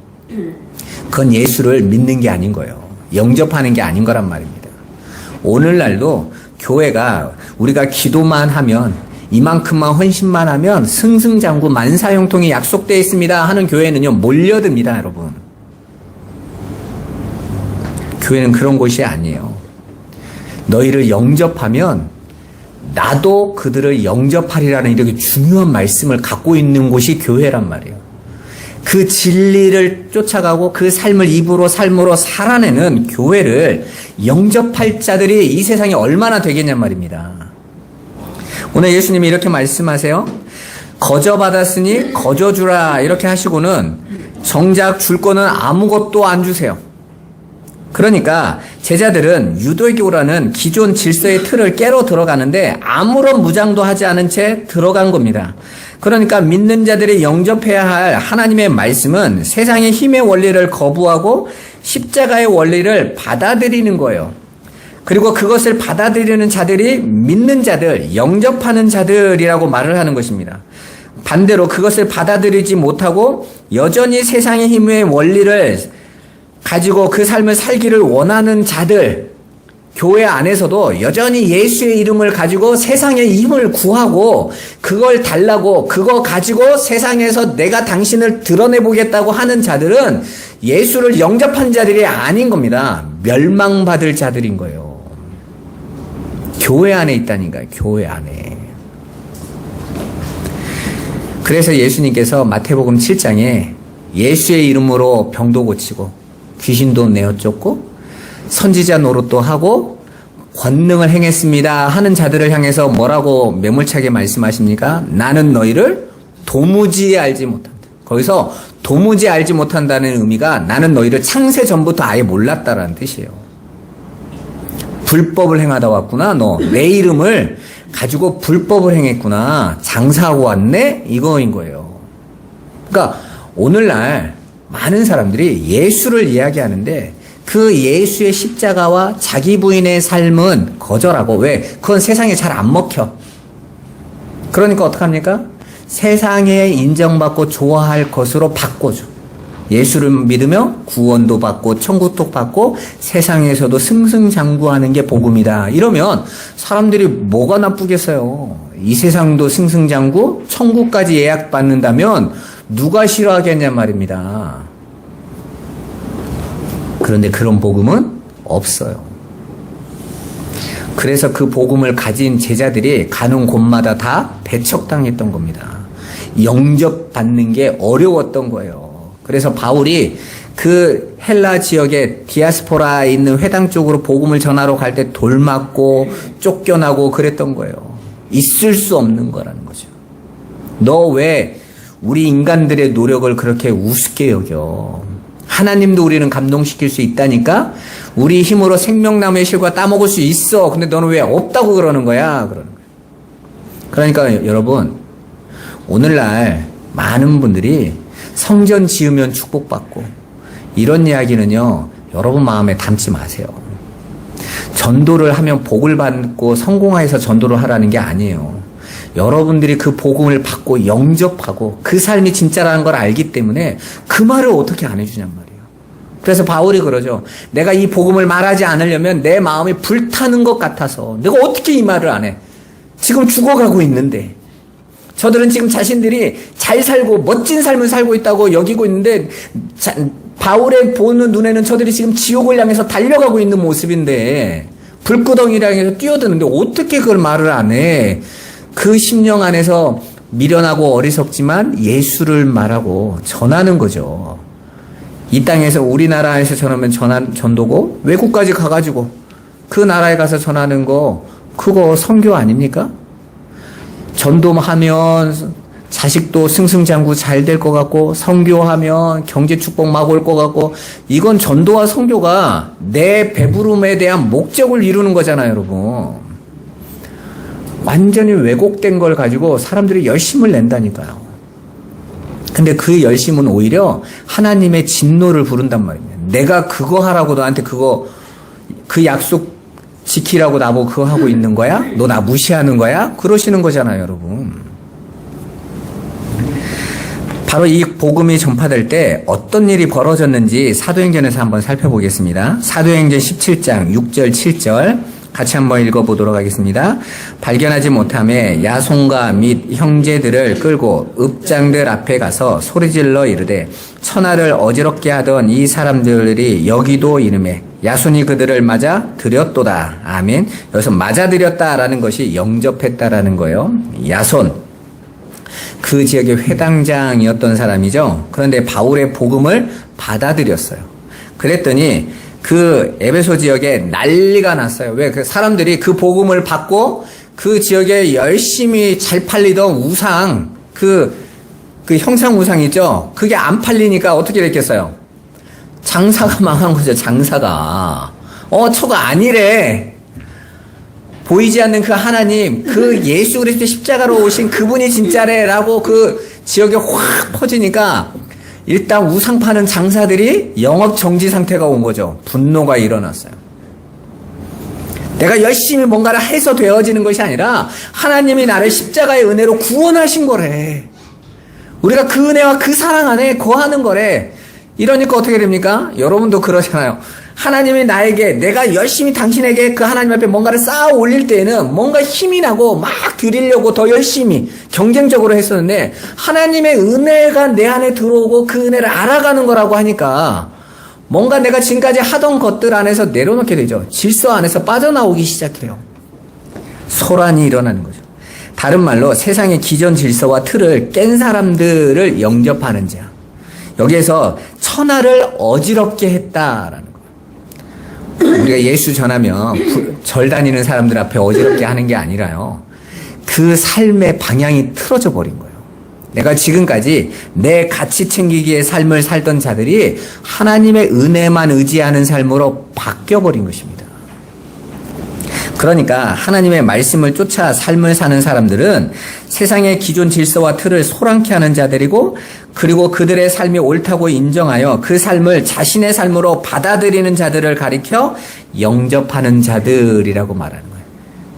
그건 예수를 믿는 게 아닌 거예요. 영접하는 게 아닌 거란 말입니다. 오늘날도 교회가 우리가 기도만 하면, 이만큼만 헌신만 하면 승승장구 만사형통이 약속되어 있습니다 하는 교회는요, 몰려듭니다, 여러분. 교회는 그런 곳이 아니에요. 너희를 영접하면 나도 그들을 영접하리라는 이렇게 중요한 말씀을 갖고 있는 곳이 교회란 말이에요. 그 진리를 쫓아가고 그 삶을 입으로 삶으로 살아내는 교회를 영접할 자들이 이 세상에 얼마나 되겠냔 말입니다. 오늘 예수님이 이렇게 말씀하세요. 거저 받았으니 거저 주라 이렇게 하시고는 정작 줄 거는 아무것도 안 주세요. 그러니까 제자들은 유대교라는 기존 질서의 틀을 깨러 들어가는데 아무런 무장도 하지 않은 채 들어간 겁니다. 그러니까 믿는 자들이 영접해야 할 하나님의 말씀은 세상의 힘의 원리를 거부하고 십자가의 원리를 받아들이는 거예요. 그리고 그것을 받아들이는 자들이 믿는 자들, 영접하는 자들이라고 말을 하는 것입니다. 반대로 그것을 받아들이지 못하고 여전히 세상의 힘의 원리를 가지고 그 삶을 살기를 원하는 자들, 교회 안에서도 여전히 예수의 이름을 가지고 세상의 힘을 구하고 그걸 달라고 그거 가지고 세상에서 내가 당신을 드러내보겠다고 하는 자들은 예수를 영접한 자들이 아닌 겁니다. 멸망받을 자들인 거예요. 교회 안에 있다니까요. 교회 안에. 그래서 예수님께서 마태복음 7장에 예수의 이름으로 병도 고치고 귀신도 내어 쫓고 선지자 노릇도 하고 권능을 행했습니다 하는 자들을 향해서 뭐라고 매몰차게 말씀하십니까? 나는 너희를 도무지 알지 못한다. 거기서 도무지 알지 못한다는 의미가 나는 너희를 창세 전부터 아예 몰랐다라는 뜻이에요. 불법을 행하다 왔구나. 너 내 이름을 가지고 불법을 행했구나. 장사하고 왔네? 이거인 거예요. 그러니까 오늘날 많은 사람들이 예수를 이야기하는데 그 예수의 십자가와 자기 부인의 삶은 거절하고, 왜? 그건 세상에 잘 안 먹혀. 그러니까 어떡합니까? 세상에 인정받고 좋아할 것으로 바꿔줘. 예수를 믿으며 구원도 받고 천국도 받고 세상에서도 승승장구하는 게 복음이다. 이러면 사람들이 뭐가 나쁘겠어요? 이 세상도 승승장구, 천국까지 예약받는다면 누가 싫어하겠냐 말입니다. 그런데 그런 복음은 없어요. 그래서 그 복음을 가진 제자들이 가는 곳마다 다 배척당했던 겁니다. 영접받는 게 어려웠던 거예요. 그래서 바울이 그 헬라 지역의 디아스포라에 있는 회당 쪽으로 복음을 전하러 갈 때 돌 맞고 쫓겨나고 그랬던 거예요. 있을 수 없는 거라는 거죠. 너 왜 우리 인간들의 노력을 그렇게 우습게 여겨? 하나님도 우리는 감동시킬 수 있다니까? 우리 힘으로 생명나무의 실과 따먹을 수 있어. 근데 너는 왜 없다고 그러는 거야? 그러는 거예요. 그러니까 여러분, 오늘날 많은 분들이 성전 지으면 축복받고 이런 이야기는요, 여러분 마음에 담지 마세요. 전도를 하면 복을 받고 성공해서 전도를 하라는 게 아니에요. 여러분들이 그 복음을 받고 영접하고 그 삶이 진짜라는 걸 알기 때문에 그 말을 어떻게 안 해주냔 말이에요. 그래서 바울이 그러죠. 내가 이 복음을 말하지 않으려면 내 마음이 불타는 것 같아서 내가 어떻게 이 말을 안 해? 지금 죽어가고 있는데 저들은 지금 자신들이 잘 살고 멋진 삶을 살고 있다고 여기고 있는데 바울의 보는 눈에는 저들이 지금 지옥을 향해서 달려가고 있는 모습인데 불구덩이를 향해서 뛰어드는데 어떻게 그걸 말을 안 해? 그 심령 안에서 미련하고 어리석지만 예수를 말하고 전하는 거죠. 이 땅에서 우리나라에서 전하면 전도고 외국까지 가가지고 그 나라에 가서 전하는 거 그거 선교 아닙니까? 전도하면 자식도 승승장구 잘 될 것 같고 선교하면 경제 축복 막 올 것 같고 이건 전도와 선교가 내 배부름에 대한 목적을 이루는 거잖아요, 여러분. 완전히 왜곡된 걸 가지고 사람들이 열심을 낸다니까요. 근데 그 열심은 오히려 하나님의 진노를 부른단 말입니다. 내가 그거 하라고 너한테 그 약속 지키라고 나보고 그거 하고 있는 거야? 너 나 무시하는 거야? 그러시는 거잖아요, 여러분. 바로 이 복음이 전파될 때 어떤 일이 벌어졌는지 사도행전에서 한번 살펴보겠습니다. 사도행전 17장 6절 7절 같이 한번 읽어보도록 하겠습니다. 발견하지 못함에 야손과 및 형제들을 끌고 읍장들 앞에 가서 소리질러 이르되 천하를 어지럽게 하던 이 사람들이 여기도 이름에 야손이 그들을 맞아 들였도다. 아멘. 여기서 맞아 들였다라는 것이 영접했다라는 거예요. 야손. 그 지역의 회당장이었던 사람이죠. 그런데 바울의 복음을 받아들였어요. 그랬더니 그 에베소 지역에 난리가 났어요. 왜? 그 사람들이 그 복음을 받고 그 지역에 열심히 잘 팔리던 우상, 그 형상 우상 있죠? 그게 안 팔리니까 어떻게 됐겠어요? 장사가 망한 거죠, 장사가. 저거 아니래. 보이지 않는 그 하나님, 그 예수 그리스도 십자가로 오신 그분이 진짜래라고 그 지역에 확 퍼지니까 일단 우상 파는 장사들이 영업 정지 상태가 온 거죠. 분노가 일어났어요. 내가 열심히 뭔가를 해서 되어지는 것이 아니라 하나님이 나를 십자가의 은혜로 구원하신 거래. 우리가 그 은혜와 그 사랑 안에 거하는 거래. 이러니까 어떻게 됩니까? 여러분도 그러잖아요. 하나님이 나에게 내가 열심히 당신에게 그 하나님 앞에 뭔가를 쌓아 올릴 때에는 뭔가 힘이 나고 막 드리려고 더 열심히 경쟁적으로 했었는데 하나님의 은혜가 내 안에 들어오고 그 은혜를 알아가는 거라고 하니까 뭔가 내가 지금까지 하던 것들 안에서 내려놓게 되죠. 질서 안에서 빠져나오기 시작해요. 소란이 일어나는 거죠. 다른 말로 세상의 기존 질서와 틀을 깬 사람들을 영접하는 자. 여기에서 천하를 어지럽게 했다라는 거예요. 우리가 예수 전하면 절 다니는 사람들 앞에 어지럽게 하는 게 아니라요. 그 삶의 방향이 틀어져 버린 거예요. 내가 지금까지 내 가치 챙기기의 삶을 살던 자들이 하나님의 은혜만 의지하는 삶으로 바뀌어버린 것입니다. 그러니까 하나님의 말씀을 쫓아 삶을 사는 사람들은 세상의 기존 질서와 틀을 소란케 하는 자들이고 그리고 그들의 삶이 옳다고 인정하여 그 삶을 자신의 삶으로 받아들이는 자들을 가리켜 영접하는 자들이라고 말하는 거예요.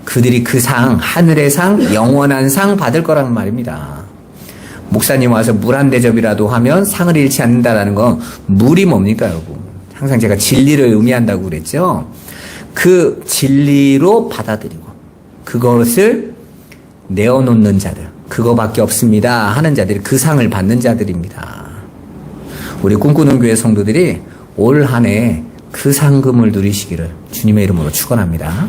그들이 그 상, 하늘의 상, 영원한 상 받을 거라는 말입니다. 목사님 와서 물 한 대접이라도 하면 상을 잃지 않는다라는 건 물이 뭡니까, 여러분? 항상 제가 진리를 의미한다고 그랬죠? 그 진리로 받아들이고 그것을 내어놓는 자들, 그거밖에 없습니다 하는 자들이 그 상을 받는 자들입니다. 우리 꿈꾸는 교회 성도들이 올 한 해 그 상금을 누리시기를 주님의 이름으로 축원합니다.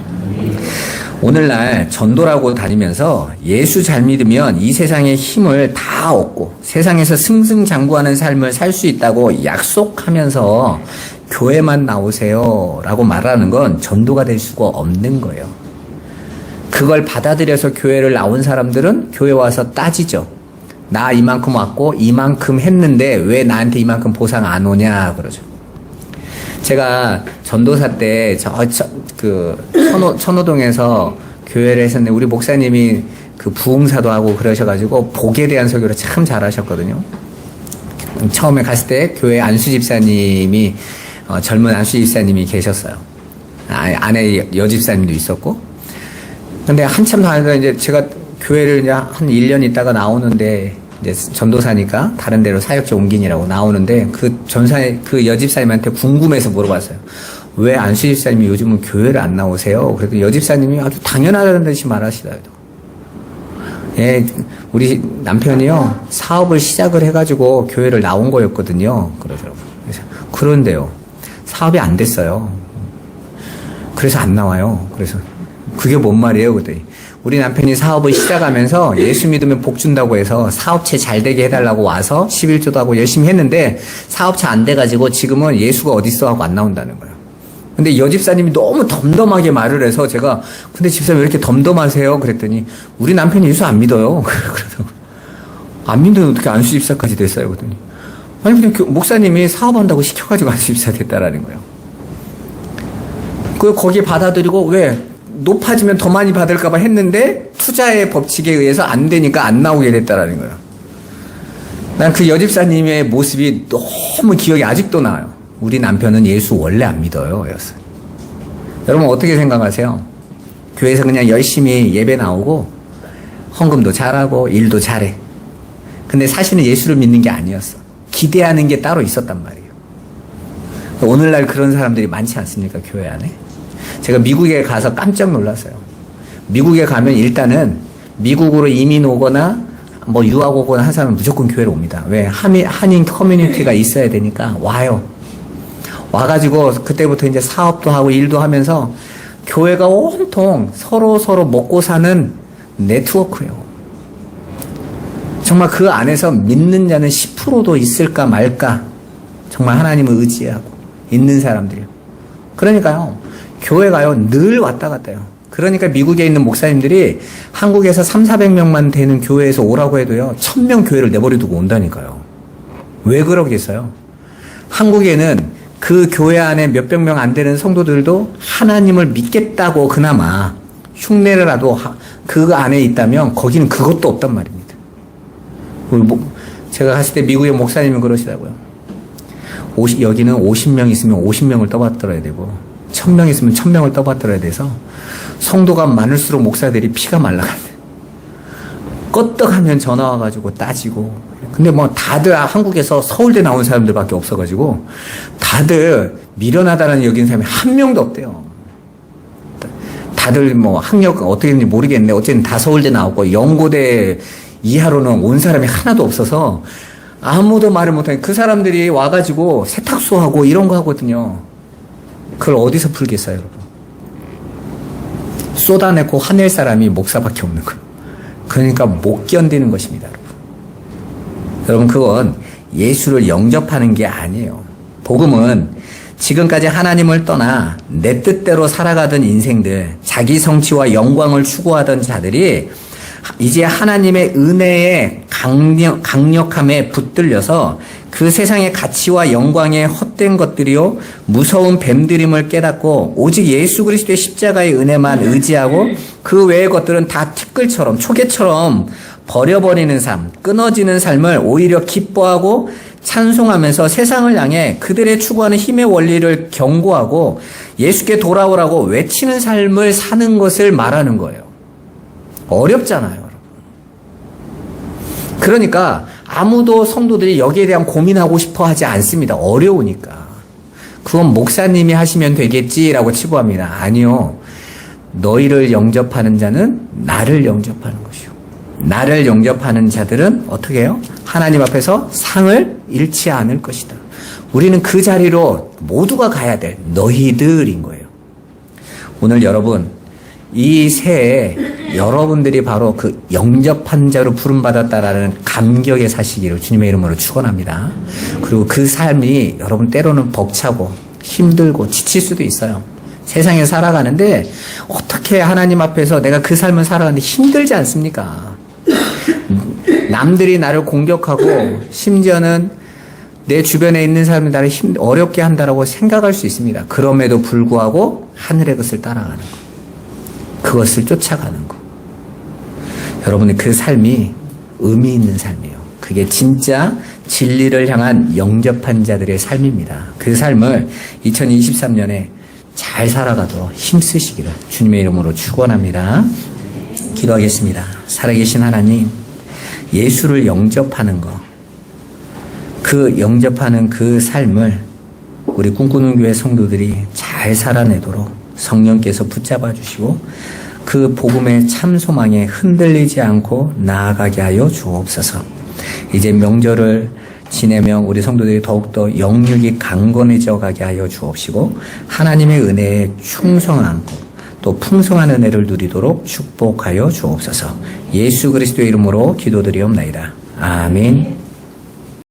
오늘날 전도라고 다니면서 예수 잘 믿으면 이 세상의 힘을 다 얻고 세상에서 승승장구하는 삶을 살 수 있다고 약속하면서 교회만 나오세요 라고 말하는 건 전도가 될 수가 없는 거예요. 그걸 받아들여서 교회를 나온 사람들은 교회 와서 따지죠. 나 이만큼 왔고 이만큼 했는데 왜 나한테 이만큼 보상 안 오냐 그러죠. 제가 전도사 때 천호동에서 교회를 했었는데 우리 목사님이 그 부흥사도 하고 그러셔가지고 복에 대한 설교를 참 잘하셨거든요. 처음에 갔을 때 교회 안수 집사님이 젊은 안수 집사님이 계셨어요. 안에 여집사님도 있었고. 근데 한참 다니다 이제 제가 교회를 이제 한 1년 있다가 나오는데 이제 전도사니까 다른 데로 사역자 옮기니라고 나오는데 그 여집사님한테 궁금해서 물어봤어요. 왜 안수 집사님이 요즘은 교회를 안 나오세요? 그래도 여집사님이 아주 당연하다는 듯이 말하시더라고요. 예, 우리 남편이요 사업을 시작을 해가지고 교회를 나온 거였거든요. 그러더라고요. 그런데요 사업이 안 됐어요. 그래서 안 나와요. 그래서 그게 뭔 말이에요? 그랬더니 우리 남편이 사업을 시작하면서 예수 믿으면 복 준다고 해서 사업체 잘 되게 해달라고 와서 11조도 하고 열심히 했는데 사업체 안 돼가지고 지금은 예수가 어딨어 하고 안 나온다는 거예요. 근데 여집사님이 너무 덤덤하게 말을 해서 제가 근데 집사님 왜 이렇게 덤덤하세요? 그랬더니 우리 남편이 예수 안 믿어요. 그래서 안 믿으면 어떻게 안수 집사까지 됐어요? 그랬더니 아니 그냥 목사님이 사업한다고 시켜가지고 안수 집사 됐다라는 거예요. 거기에 받아들이고 왜 높아지면 더 많이 받을까봐 했는데 투자의 법칙에 의해서 안 되니까 안 나오게 됐다라는 거예요. 난 그 여집사님의 모습이 너무 기억이 아직도 나요. 우리 남편은 예수 원래 안 믿어요. 였어요. 여러분 어떻게 생각하세요? 교회에서 그냥 열심히 예배 나오고 헌금도 잘하고 일도 잘해. 근데 사실은 예수를 믿는 게 아니었어. 기대하는 게 따로 있었단 말이에요. 오늘날 그런 사람들이 많지 않습니까? 교회 안에? 제가 미국에 가서 깜짝 놀랐어요. 미국에 가면 일단은 미국으로 이민 오거나 뭐 유학 오거나 한 사람은 무조건 교회로 옵니다. 왜? 한인 커뮤니티가 있어야 되니까 와요. 와가지고 그때부터 이제 사업도 하고 일도 하면서 교회가 온통 서로 먹고 사는 네트워크예요. 정말 그 안에서 믿는 자는 10%도 있을까 말까 정말 하나님을 의지하고 있는 사람들이에요. 그러니까요. 교회가요 늘 왔다 갔다요. 그러니까 미국에 있는 목사님들이 한국에서 300~400명만 되는 교회에서 오라고 해도요 1000명 교회를 내버려두고 온다니까요. 왜 그러겠어요? 한국에는 그 교회 안에 몇백 명 안 되는 성도들도 하나님을 믿겠다고 그나마 흉내라도 그 안에 있다면 거기는 그것도 없단 말입니다. 제가 갔을 때 미국의 목사님은 그러시더라고요. 여기는 50명 있으면 50명을 떠받들어야 되고 1000명 있으면 1000명을 떠받들어야 돼서 성도가 많을수록 목사들이 피가 말라간대. 껐떡하면 전화 와가지고 따지고. 근데 뭐 다들 한국에서 서울대 나온 사람들밖에 없어가지고 다들 미련하다는 여기는 사람이 한 명도 없대요. 다들 뭐 학력 어떻게 했는지 모르겠는데 어쨌든 다 서울대 나왔고 연고대 이하로는 온 사람이 하나도 없어서 아무도 말을 못하니 그 사람들이 와가지고 세탁소하고 이런 거 하거든요. 그걸 어디서 풀겠어요, 여러분? 쏟아내고 화낼 사람이 목사밖에 없는 거예요. 그러니까 못 견디는 것입니다, 여러분. 여러분, 그건 예수를 영접하는 게 아니에요. 복음은 지금까지 하나님을 떠나 내 뜻대로 살아가던 인생들, 자기 성취와 영광을 추구하던 자들이 이제 하나님의 은혜의 강력함에 붙들려서 그 세상의 가치와 영광에 헛된 것들이요 무서운 뱀들임을 깨닫고 오직 예수 그리스도의 십자가의 은혜만 의지하고 그 외의 것들은 다 티끌처럼 초계처럼 버려버리는 삶, 끊어지는 삶을 오히려 기뻐하고 찬송하면서 세상을 향해 그들의 추구하는 힘의 원리를 경고하고 예수께 돌아오라고 외치는 삶을 사는 것을 말하는 거예요. 어렵잖아요, 여러분. 그러니까 아무도 성도들이 여기에 대한 고민하고 싶어 하지 않습니다. 어려우니까. 그건 목사님이 하시면 되겠지라고 치부합니다. 아니요. 너희를 영접하는 자는 나를 영접하는 것이요. 나를 영접하는 자들은 어떻게 해요? 하나님 앞에서 상을 잃지 않을 것이다. 우리는 그 자리로 모두가 가야 될 너희들인 거예요. 오늘 여러분, 이 새해 여러분들이 바로 그 영접한 자로 부름받았다라는 감격에 사시기를 주님의 이름으로 축원합니다. 그리고 그 삶이 여러분 때로는 벅차고 힘들고 지칠 수도 있어요. 세상에 살아가는데 어떻게 하나님 앞에서 내가 그 삶을 살아가는데 힘들지 않습니까? 남들이 나를 공격하고 심지어는 내 주변에 있는 사람이 나를 어렵게 한다라고 생각할 수 있습니다. 그럼에도 불구하고 하늘의 것을 따라가는 것, 그것을 쫓아가는 것. 여러분의 그 삶이 의미 있는 삶이에요. 그게 진짜 진리를 향한 영접한 자들의 삶입니다. 그 삶을 2023년에 잘 살아가도록 힘쓰시기를 주님의 이름으로 축원합니다. 기도하겠습니다. 살아계신 하나님, 예수를 영접하는 것, 그 영접하는 그 삶을 우리 꿈꾸는 교회 성도들이 잘 살아내도록 성령께서 붙잡아 주시고 그 복음의 참 소망에 흔들리지 않고 나아가게 하여 주옵소서. 이제 명절을 지내며 우리 성도들이 더욱더 영육이 강건해져 가게 하여 주옵시고 하나님의 은혜에 충성하고 또 풍성한 은혜를 누리도록 축복하여 주옵소서. 예수 그리스도의 이름으로 기도드리옵나이다. 아멘.